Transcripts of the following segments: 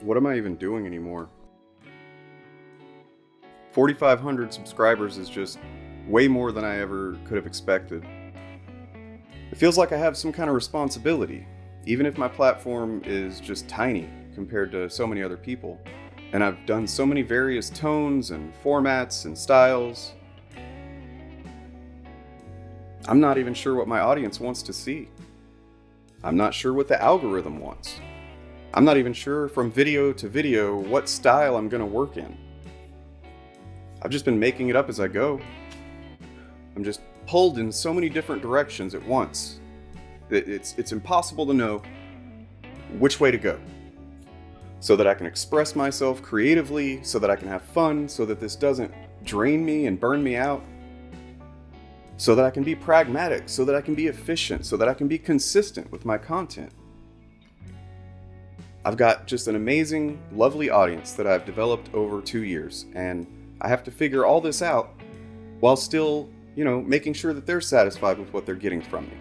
What am I even doing anymore? 4,500 subscribers is just way more than I ever could have expected. It feels like I have some kind of responsibility, even if my platform is just tiny compared to so many other people. And I've done so many various tones and formats and styles. I'm not even sure what my audience wants to see. I'm not sure what the algorithm wants. I'm not even sure from video to video what style I'm gonna work in. I've just been making it up as I go. I'm just pulled in so many different directions at once. It's impossible to know which way to go. So that I can express myself creatively, so that I can have fun, so that this doesn't drain me and burn me out. So that I can be pragmatic, so that I can be efficient, so that I can be consistent with my content. I've got just an amazing, lovely audience that I've developed over 2 years, and I have to figure all this out while still, making sure that they're satisfied with what they're getting from me.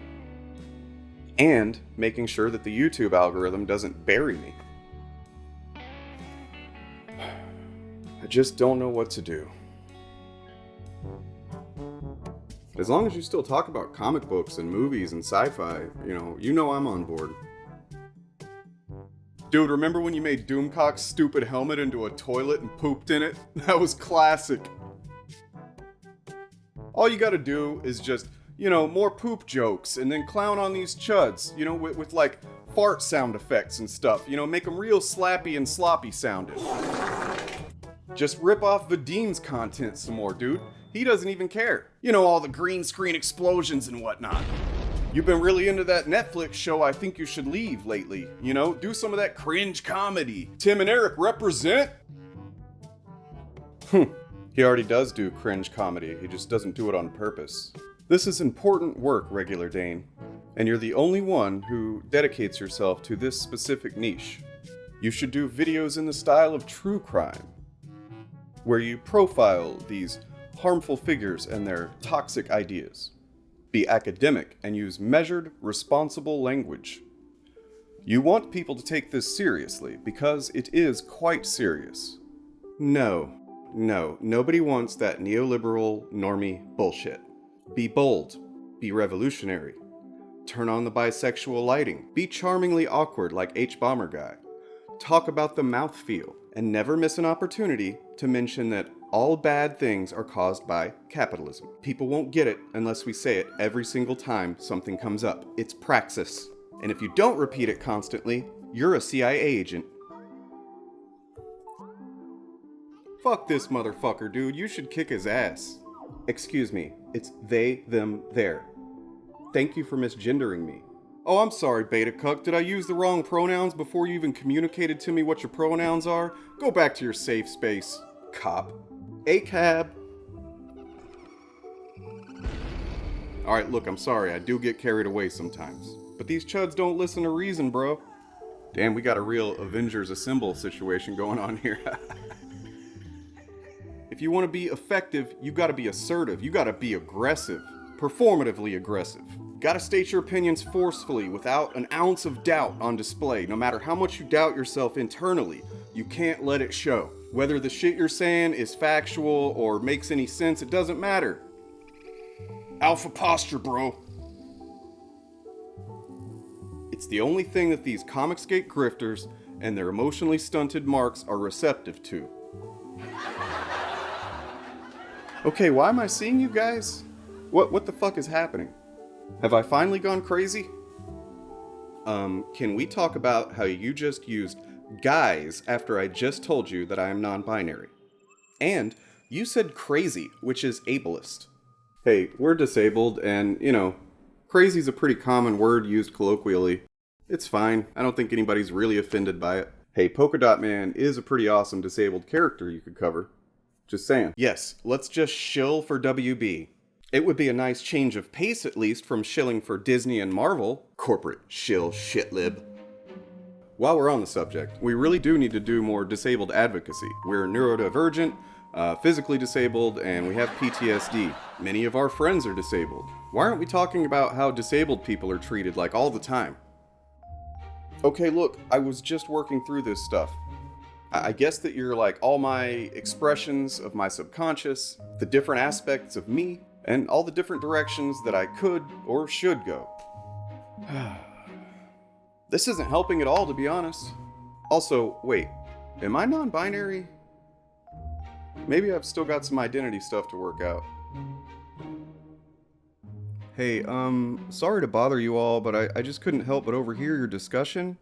And making sure that the YouTube algorithm doesn't bury me. I just don't know what to do. As long as you still talk about comic books and movies and sci-fi, you know I'm on board. Dude, remember when you made Doomcock's stupid helmet into a toilet and pooped in it? That was classic. All you gotta do is just, more poop jokes and then clown on these chuds, with like fart sound effects and stuff. Make them real slappy and sloppy sounding. Just rip off Vadim's content some more, dude. He doesn't even care. All the green screen explosions and whatnot. You've been really into that Netflix show I Think You Should Leave lately. Do some of that cringe comedy. Tim and Eric represent. He already does do cringe comedy. He just doesn't do it on purpose. This is important work, Regular Dane. And you're the only one who dedicates yourself to this specific niche. You should do videos in the style of true crime, where you profile these harmful figures and their toxic ideas. Be academic and use measured, responsible language. You want people to take this seriously because it is quite serious. No, nobody wants that neoliberal, normie bullshit. Be bold. Be revolutionary. Turn on the bisexual lighting. Be charmingly awkward like H Bomber Guy. Talk about the mouthfeel, and never miss an opportunity to mention that all bad things are caused by capitalism. People won't get it unless we say it every single time something comes up. It's praxis. And if you don't repeat it constantly, you're a CIA agent. Fuck this motherfucker, dude. You should kick his ass. Excuse me. It's they, them, their. Thank you for misgendering me. Oh, I'm sorry, Beta Cuck. Did I use the wrong pronouns before you even communicated to me what your pronouns are? Go back to your safe space, cop. A cab. Alright, look, I'm sorry. I do get carried away sometimes. But these chuds don't listen to reason, bro. Damn, we got a real Avengers Assemble situation going on here. If you want to be effective, you gotta be assertive. You gotta be aggressive. Performatively aggressive. Gotta state your opinions forcefully without an ounce of doubt on display. No matter how much you doubt yourself internally, you can't let it show. Whether the shit you're saying is factual or makes any sense, it doesn't matter. Alpha posture, bro. It's the only thing that these Comicsgate grifters and their emotionally stunted marks are receptive to. Okay, why am I seeing you guys? What the fuck is happening? Have I finally gone crazy? Can we talk about how you just used guys after I just told you that I am non-binary? And you said crazy, which is ableist. Hey, we're disabled and, crazy's a pretty common word used colloquially. It's fine. I don't think anybody's really offended by it. Hey, Polka Dot Man is a pretty awesome disabled character you could cover. Just saying. Yes, let's just shill for WB. It would be a nice change of pace, at least, from shilling for Disney and Marvel. Corporate shill shitlib. While we're on the subject, we really do need to do more disabled advocacy. We're neurodivergent, physically disabled, and we have PTSD. Many of our friends are disabled. Why aren't we talking about how disabled people are treated, like, all the time? Okay, look, I was just working through this stuff. I guess that you're like all my expressions of my subconscious, the different aspects of me, and all the different directions that I could or should go. This isn't helping at all, to be honest. Also, wait, am I non-binary? Maybe I've still got some identity stuff to work out. Hey, sorry to bother you all, but I just couldn't help but overhear your discussion.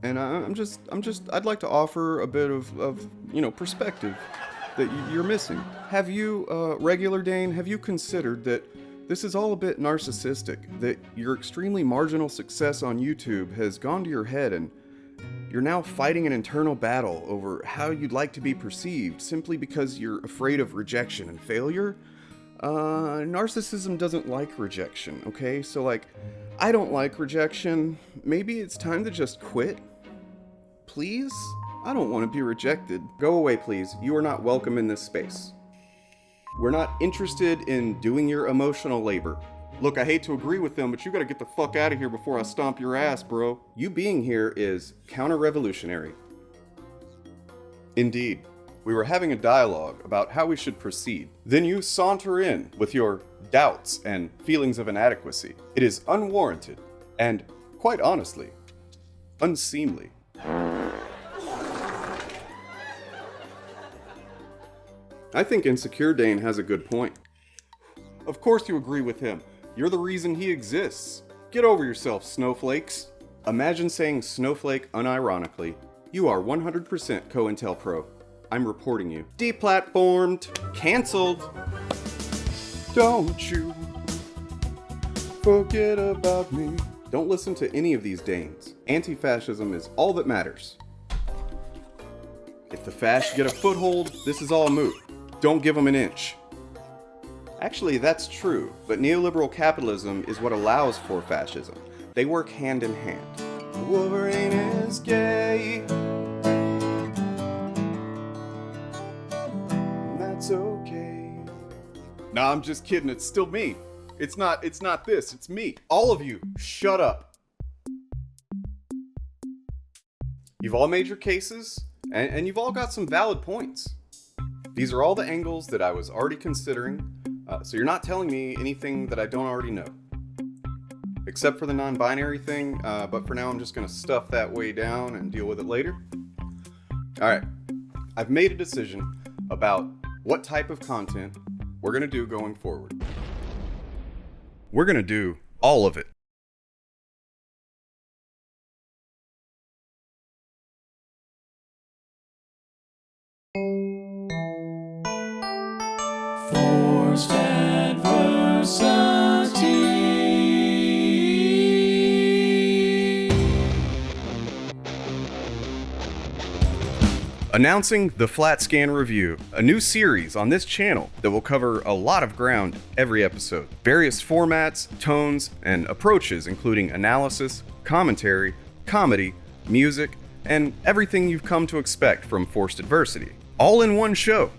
And I'd like to offer a bit of perspective that you're missing. Have you, regular Dane, have you considered that this is all a bit narcissistic, that your extremely marginal success on YouTube has gone to your head and you're now fighting an internal battle over how you'd like to be perceived simply because you're afraid of rejection and failure? Narcissism doesn't like rejection, okay? So I don't like rejection. Maybe it's time to just quit? Please? I don't want to be rejected. Go away, please. You are not welcome in this space. We're not interested in doing your emotional labor. Look, I hate to agree with them, but you gotta get the fuck out of here before I stomp your ass, bro. You being here is counter-revolutionary. Indeed. We were having a dialogue about how we should proceed. Then you saunter in with your doubts and feelings of inadequacy. It is unwarranted and, quite honestly, unseemly. I think Insecure Dane has a good point. Of course you agree with him. You're the reason he exists. Get over yourself, snowflakes. Imagine saying snowflake unironically. You are 100% COINTELPRO. I'm reporting you. Deplatformed. Cancelled. Don't you forget about me. Don't listen to any of these Danes. Anti-fascism is all that matters. If the fash get a foothold, this is all moot. Don't give them an inch. Actually, that's true, but neoliberal capitalism is what allows for fascism. They work hand in hand. Wolverine is gay. That's okay. Nah, I'm just kidding. It's still me. It's not this. It's me. All of you, shut up. You've all made your cases, and you've all got some valid points. These are all the angles that I was already considering, so you're not telling me anything that I don't already know. Except for the non-binary thing, but for now I'm just going to stuff that way down and deal with it later. Alright, I've made a decision about what type of content we're going to do going forward. We're going to do all of it. Forced adversity. Announcing the Flat Scan Review, a new series on this channel that will cover a lot of ground every episode. Various formats, tones, and approaches including analysis, commentary, comedy, music, and everything you've come to expect from Forced Adversity. All in one show.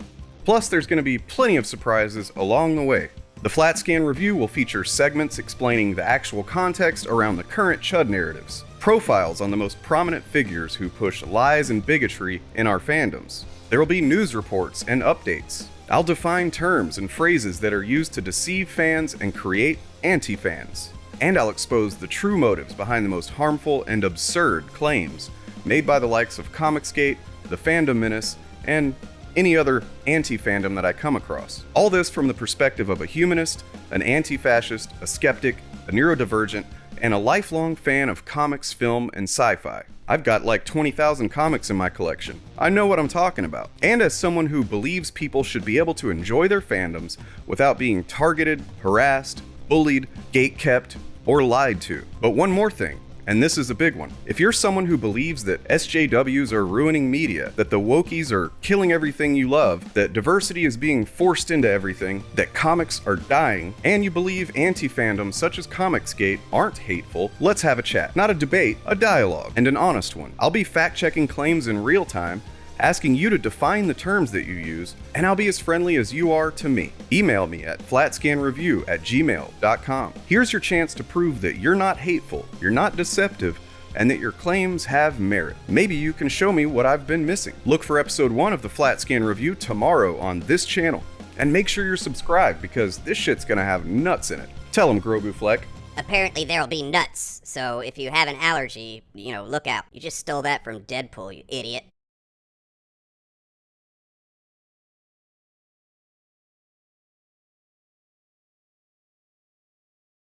Plus, there's going to be plenty of surprises along the way. The Flat Scan Review will feature segments explaining the actual context around the current Chud narratives, profiles on the most prominent figures who push lies and bigotry in our fandoms. There will be news reports and updates. I'll define terms and phrases that are used to deceive fans and create anti-fans. And I'll expose the true motives behind the most harmful and absurd claims made by the likes of Comicsgate, the Fandom Menace, and any other anti-fandom that I come across. All this from the perspective of a humanist, an anti-fascist, a skeptic, a neurodivergent, and a lifelong fan of comics, film, and sci-fi. I've got like 20,000 comics in my collection. I know what I'm talking about. And as someone who believes people should be able to enjoy their fandoms without being targeted, harassed, bullied, gatekept, or lied to. But one more thing. And this is a big one. If you're someone who believes that SJWs are ruining media, that the wokies are killing everything you love, that diversity is being forced into everything, that comics are dying, and you believe anti-fandoms such as Comicsgate aren't hateful, let's have a chat. Not a debate, a dialogue, and an honest one. I'll be fact-checking claims in real time, asking you to define the terms that you use, and I'll be as friendly as you are to me. Email me at flatscanreview@gmail.com. Here's your chance to prove that you're not hateful, you're not deceptive, and that your claims have merit. Maybe you can show me what I've been missing. Look for episode 1 of the Flat Scan Review tomorrow on this channel. And make sure you're subscribed because this shit's gonna have nuts in it. Tell him, Grobu Fleck. Apparently there'll be nuts, so if you have an allergy, look out. You just stole that from Deadpool, you idiot.